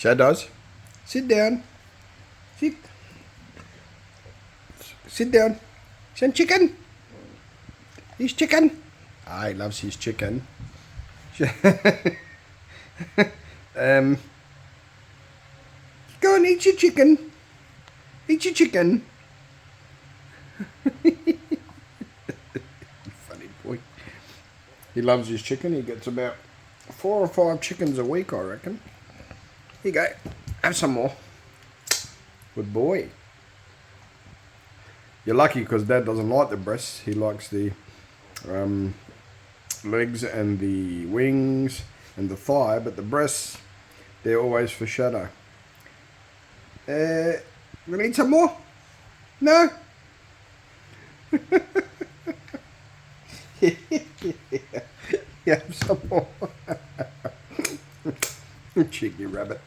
Shadows, sit down. Sit. Sit down. Some chicken. He's chicken. Ah, he loves his chicken. Go and eat your chicken. Eat your chicken. Funny boy. He loves his chicken. He gets about 4 or 5 chickens a week, I reckon. Here you go. Have some more. Good boy. You're lucky because Dad doesn't like the breasts. He likes the legs and the wings and the thigh, but the breasts, they're always for Shadow. Gonna eat some more? No? Yeah, some more. Cheeky rabbit.